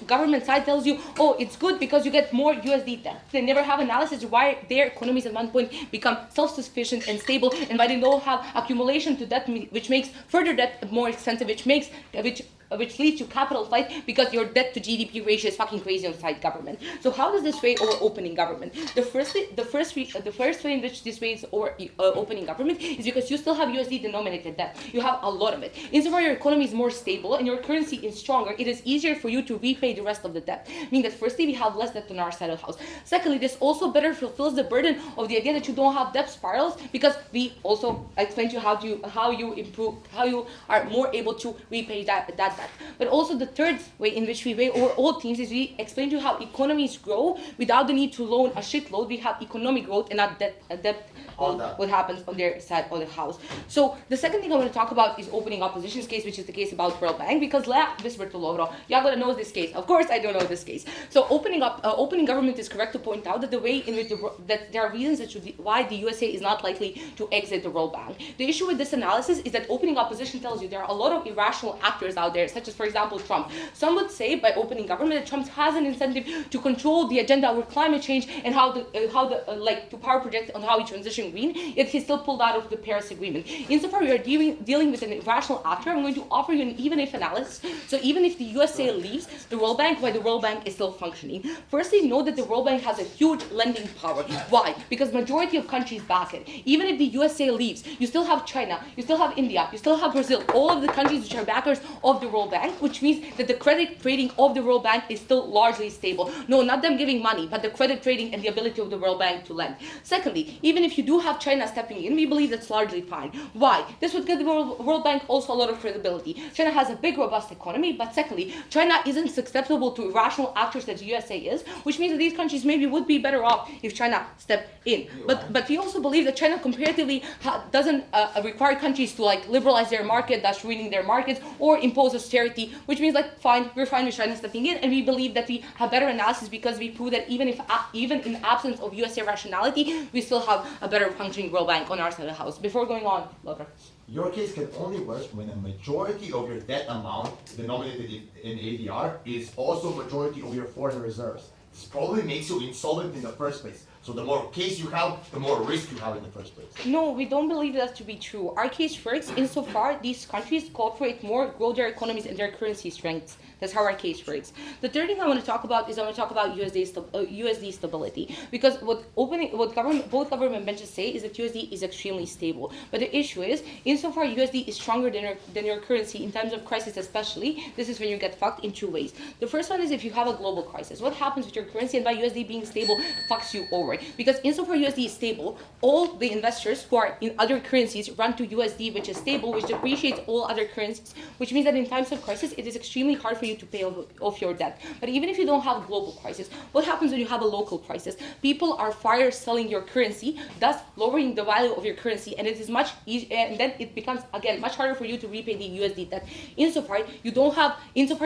government side tells you, oh, it's good because you get more USD debt. They never have analysis why their economies at one point become self-sufficient and stable, and why they don't have accumulation to debt, which makes further debt more expensive, which leads to capital flight because your debt to GDP ratio is fucking crazy on side government. So how does this weigh over opening government? The first way in which this weighs over opening government is because you still have USD denominated debt. You have a lot of it. Insofar your economy is more stable and your currency is stronger, it is easier for you to repay the rest of the debt. Meaning that firstly we have less debt on our side of the house. Secondly, this also better fulfills the burden of the idea that you don't have debt spirals, because we also explained to you how you are more able to repay that debt. But also the third way in which we weigh over all things is we explain to you how economies grow without the need to loan a shitload. We have economic growth and not debt on what happens on their side of the house. So the second thing I want to talk about is opening opposition's case, which is the case about World Bank, because Yagoda knows this case. Of course I don't know this case. So opening government is correct to point out that the way in which that there are reasons why the USA is not likely to exit the World Bank. The issue with this analysis is that opening opposition tells you there are a lot of irrational actors out there, such as, for example, Trump. Some would say by opening government that Trump has an incentive to control the agenda with climate change and to power project on how we transition green, yet he still pulled out of the Paris Agreement. Insofar we are dealing with an irrational actor, I'm going to offer you an even-if analysis. So even if the USA leaves the World Bank, why the World Bank is still functioning. Firstly, know that the World Bank has a huge lending power. Why? Because majority of countries back it. Even if the USA leaves, you still have China, you still have India, you still have Brazil, all of the countries which are backers of the World Bank, which means that the credit trading of the World Bank is still largely stable. No, not them giving money, but the credit trading and the ability of the World Bank to lend. Secondly, even if you do have China stepping in, we believe that's largely fine. Why? This would give the World Bank also a lot of credibility. China has a big, robust economy, but secondly, China isn't susceptible to irrational actors that the USA is, which means that these countries maybe would be better off if China stepped in. But we also believe that China comparatively doesn't require countries to liberalize their market, thus ruining their markets, or impose austerity, which means we're fine with China stepping in, and we believe that we have better analysis because we prove that even in absence of USA rationality, we still have a better functioning World Bank on our side of the house. Before going on, Lover. Your case can only work when a majority of your debt amount denominated in ADR is also majority of your foreign reserves. This probably makes you insolvent in the first place. So the more case you have, the more risk you have in the first place. No, we don't believe that to be true. Our case works insofar these countries cooperate more, grow their economies and their currency strengths. That's how our case works. The third thing I want to talk about is USD stability, because what both government benches say is that USD is extremely stable. But the issue is, insofar USD is stronger than your currency in times of crisis, especially, this is when you get fucked in two ways. The first one is if you have a global crisis. What happens with your currency and by USD being stable fucks you over? Because insofar USD is stable, all the investors who are in other currencies run to USD, which is stable, which depreciates all other currencies, which means that in times of crisis, it is extremely hard for you to pay off your debt. But even if you don't have a global crisis, what happens when you have a local crisis? People are fire selling your currency, thus lowering the value of your currency, and it is much easier, and then it becomes again much harder for you to repay the USD debt. Insofar you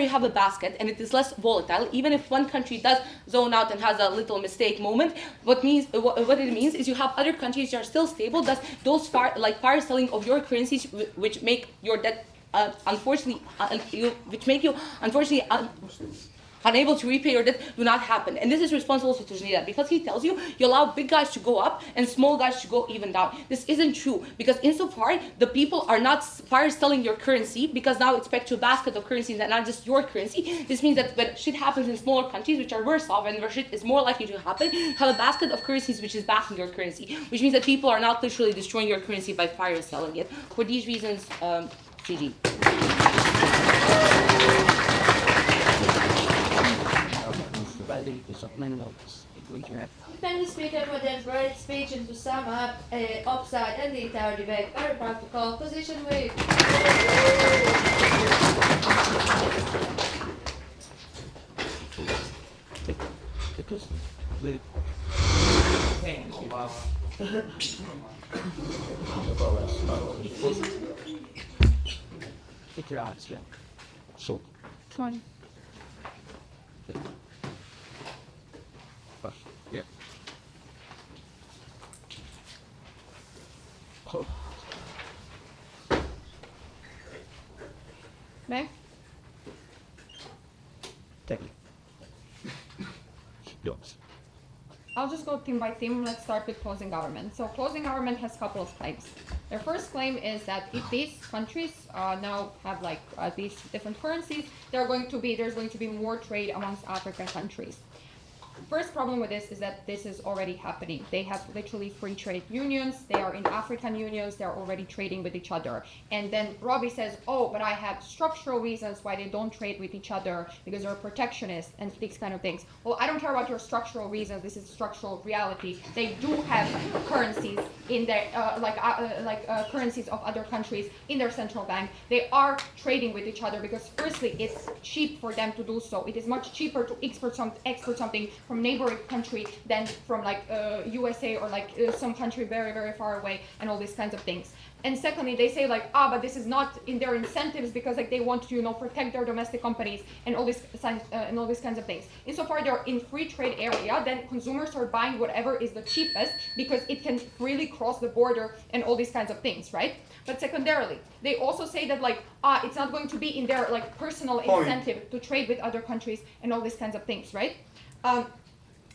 have a basket, and it is less volatile. Even if one country does zone out and has a little mistake moment, what it means is you have other countries that are still stable. Thus, those fire selling of your currencies, which make your debt unable to repay your debt, do not happen. And this is responsible to Tunisia, because he tells you allow big guys to go up and small guys to go even down. This isn't true, because insofar the people are not fire selling your currency, because now it's back to a basket of currencies and not just your currency. This means that when shit happens in smaller countries, which are worse off and where shit is more likely to happen, have a basket of currencies which is backing your currency, which means that people are not literally destroying your currency by fire selling it. For these reasons, GG. Thank the speaker for that great speech, and to sum up, upside and the entire debate, very practical position with. Because the take your eyes, yeah. So come on. Yeah. Oh. May? Thank you. Yours. I'll just go theme by theme. Let's start with closing government. So closing government has a couple of claims. Their first claim is that if these countries now have these different currencies, there's going to be more trade amongst African countries. First problem with this is that this is already happening. They have literally free trade unions. They are in African unions. They're already trading with each other. And then Robbie says, oh, but I have structural reasons why they don't trade with each other because they're protectionist and these kind of things. Well, I don't care about your structural reasons. This is structural reality. They do have currencies in their, currencies of other countries in their central bank. They are trading with each other because firstly, it's cheap for them to do so. It is much cheaper to export something from neighboring country than from USA or some country very, very far away and all these kinds of things. And secondly, they say but this is not in their incentives because they want to protect their domestic companies and all these kinds of things. Insofar they're in free trade area, then consumers are buying whatever is the cheapest because it can freely cross the border and all these kinds of things, right? But secondarily, they also say that it's not going to be in their personal incentive to trade with other countries and all these kinds of things, right?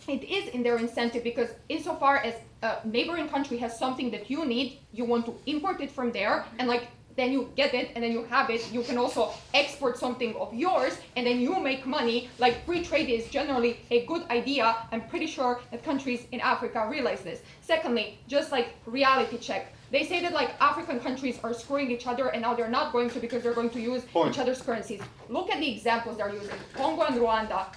It is in their incentive because insofar as a neighboring country has something that you need, you want to import it from there and then you get it and then you have it. You can also export something of yours and then you make money. Free trade is generally a good idea. I'm pretty sure that countries in Africa realize this. Secondly, just reality check. They say that African countries are screwing each other and now they're not going to because they're going to use each other's currencies. Look at the examples they're using. Congo and Rwanda.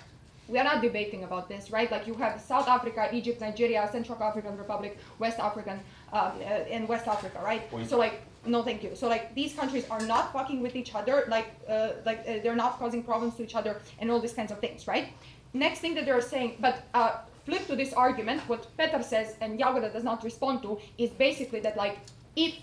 We are not debating about this, right? You have South Africa, Egypt, Nigeria, Central African Republic, West African, and West Africa, right? Point. So no, thank you. So these countries are not fucking with each other, they're not causing problems to each other and all these kinds of things, right? Next thing that they're saying, but flip to this argument, what Petar says and Jagoda does not respond to is basically that if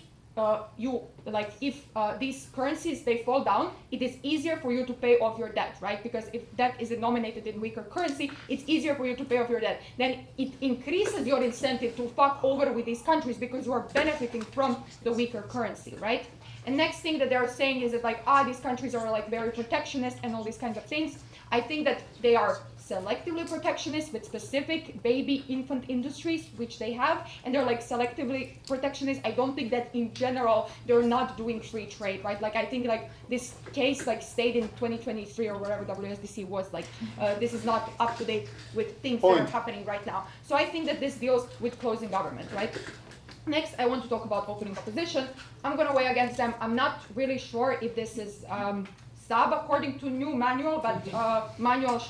these currencies, they fall down, it is easier for you to pay off your debt, right? Because if debt is denominated in weaker currency, it's easier for you to pay off your debt. Then it increases your incentive to fuck over with these countries because you are benefiting from the weaker currency, right? And next thing that they're saying is that these countries are very protectionist and all these kinds of things. I think that they are selectively protectionist with specific baby infant industries, which they have, and they're like selectively protectionist. I don't think that in general they're not doing free trade, right? Like I think like this case like stayed in 2023 or whatever WSDC was, like this is not up to date with things that are happening right now. So I think that this deals with closing government, right? Next, I want to talk about opening opposition. I'm going to weigh against them. I'm not really sure if this is sub according to new manual, but manual,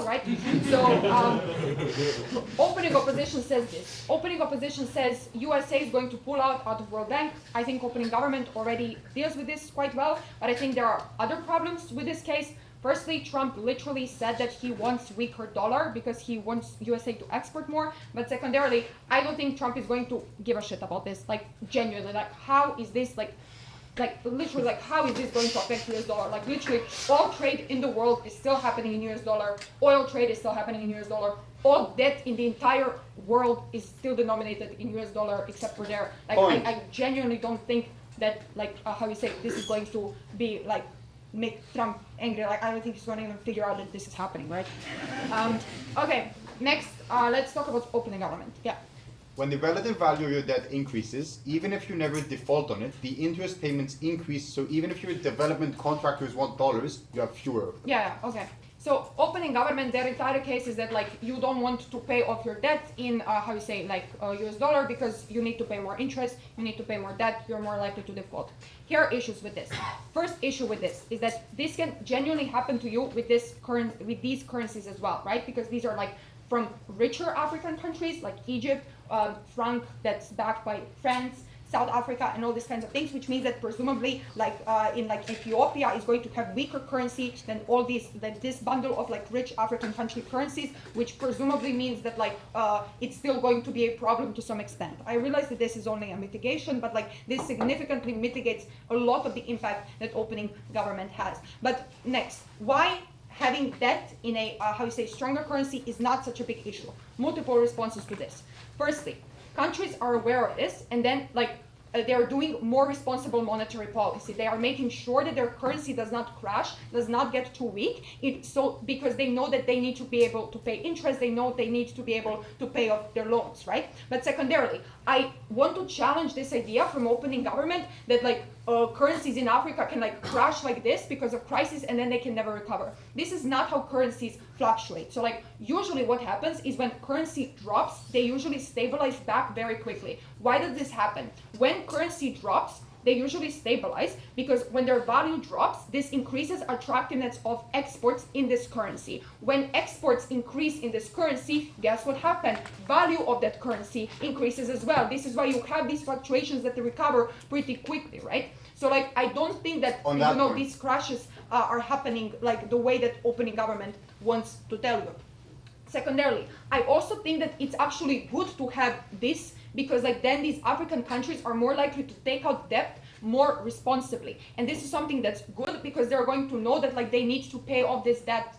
right? So opening opposition says this. Opening opposition says USA is going to pull out of World Bank. I think opening government already deals with this quite well, but I think there are other problems with this case. Firstly, Trump literally said that he wants weaker dollar because he wants USA to export more. But secondarily, I don't think Trump is going to give a shit about this. Like genuinely, like how is this like literally, like how is this going to affect US dollar? Like literally, all trade in the world is still happening in US dollar. Oil trade is still happening in US dollar. All debt in the entire world is still denominated in US dollar, except for there. Like I genuinely don't think that like how you say this is going to be like make Trump angry. Like I don't think he's going to even figure out that this is happening, right? Okay, next let's talk about opening government. Yeah. When the relative value of your debt increases, even if you never default on it, the interest payments increase. So even if your development contractors want dollars, you have fewer. Yeah, okay. So opening government, their entire case is that like you don't want to pay off your debt in how you say like US dollar because you need to pay more interest, you need to pay more debt, you're more likely to default. Here are issues with this. First issue with this is that this can genuinely happen to you with these currencies as well, right? Because these are like from richer African countries like Egypt, franc that's backed by France, South Africa, and all these kinds of things, which means that presumably, like in like Ethiopia, is going to have weaker currency than all these, this bundle of like rich African country currencies, which presumably means that like it's still going to be a problem to some extent. I realize that this is only a mitigation, but like this significantly mitigates a lot of the impact that opening government has. But next, why having debt in a how you say stronger currency is not such a big issue? Multiple responses to this. Firstly, countries are aware of this, and then like they are doing more responsible monetary policy. They are making sure that their currency does not crash, does not get too weak. Because they know that they need to be able to pay interest, they know they need to be able to pay off their loans, right? But secondarily, I want to challenge this idea from opening government that like currencies in Africa can like crash like this because of crisis and then they can never recover. This is not how currencies fluctuate. So like usually what happens is when currency drops, they usually stabilize back very quickly. Why does this happen? When currency drops, they usually stabilize because when their value drops, this increases attractiveness of exports in this currency. When exports increase in this currency, guess what happened? Value of that currency increases as well. This is why you have these fluctuations that they recover pretty quickly, right? So like I don't think that these crashes are happening like the way that opening government wants to tell you. Secondarily, I also think that it's actually good to have this because like then these African countries are more likely to take out debt more responsibly. And this is something that's good because they're going to know that like they need to pay off this debt,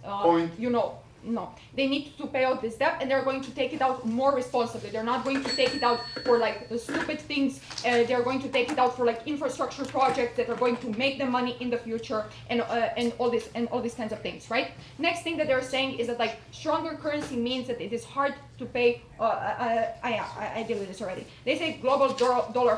they need to pay out this debt and they're going to take it out more responsibly. They're not going to take it out for like the stupid things. They're going to take it out for like infrastructure projects that are going to make them money in the future and all these kinds of things, right? Next thing that they're saying is that like stronger currency means that it is hard to pay. I deal with this already. They say global dollar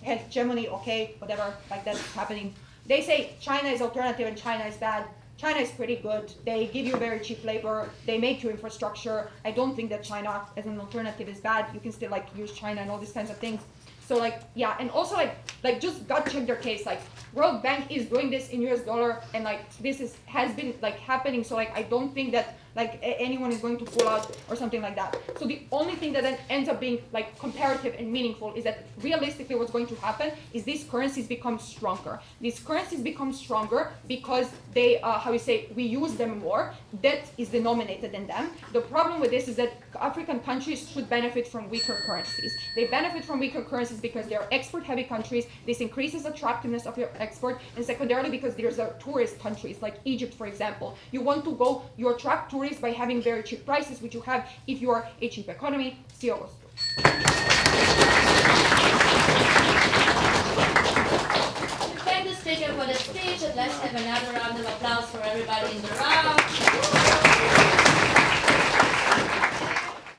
hegemony, okay, whatever, like that's happening. They say China is alternative and China is bad. China is pretty good. They give you very cheap labor. They make you infrastructure. I don't think that China as an alternative is bad. You can still like use China and all these kinds of things. So like, yeah, and also like just gut check their case. Like World Bank is doing this in US dollar and like this has been like happening. So like I don't think that like anyone is going to pull out or something like that. So the only thing that then ends up being like comparative and meaningful is that realistically what's going to happen is these currencies become stronger. These currencies become stronger because they, we use them more. Debt is denominated in them. The problem with this is that African countries should benefit from weaker currencies. They benefit from weaker currencies because they're export-heavy countries. This increases attractiveness of your export, and secondarily because there's tourist countries like Egypt, for example. You attract tourists by having very cheap prices, which you have if you are a cheap economy. See you August. Thank the speaker for the speech, and let's have another round of applause for everybody in the round.